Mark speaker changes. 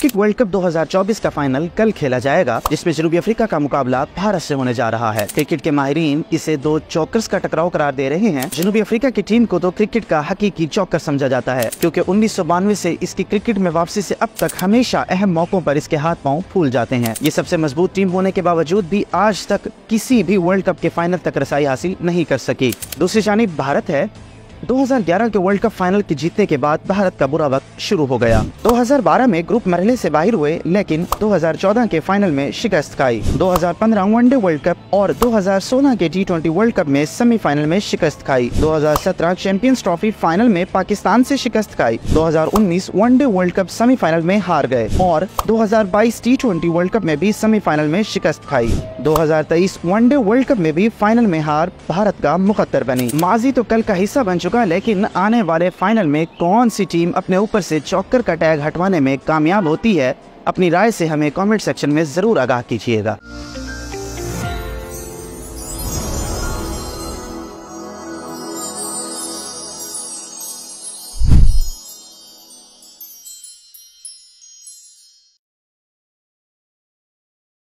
Speaker 1: Cricket world cup 2024 का final कल खेला जाएगा, जिसमें जनूबी अफ्रीका का मुकाबला भारत से होने जा रहा है। क्रिकेट के माहिरीन इसे दो चौकर्स का टकराव करार दे रहे हैं। जनूबी अफ्रीका की टीम को तो क्रिकेट का हकीकी चौकर समझा जाता है, क्योंकि 1992 से इसकी क्रिकेट में वापसी से अब तक हमेशा अहम मौकों पर इसके हाथ पांव फूल जाते हैं। ये सबसे मजबूत टीम होने के बावजूद भी आज तक किसी भी वर्ल्ड कप के फाइनल तक रसाई हासिल नहीं कर सकी। दूसरी जानिब भारत है। 2011 के वर्ल्ड कप फाइनल के जीतने के बाद भारत का बुरा वक्त शुरू हो गया। 2012 में ग्रुप मरहले से बाहर हुए, लेकिन 2014 के फाइनल में शिकस्त खाई। 2015 वनडे वर्ल्ड कप और 2016 के T20 वर्ल्ड कप में सेमीफाइनल में शिकस्त खाई। 2017 चैंपियंस ट्रॉफी फाइनल में पाकिस्तान से शिकस्त खाई। 2019 वनडे वर्ल्ड कप सेमीफाइनल में हार गए और 2022 T20 वर्ल्ड कप में भी सेमीफाइनल में शिकस्त खाई। 2023 वनडे वर्ल्ड कप में भी फाइनल में हार भारत का मुकद्दर बनी। माजी तो कल का हिस्सा बन चुका, लेकिन आने वाले फाइनल में कौन सी टीम अपने ऊपर से चौकर का टैग हटवाने में कामयाब होती है, अपनी राय से हमें कमेंट सेक्शन में जरूर आगाह कीजिएगा।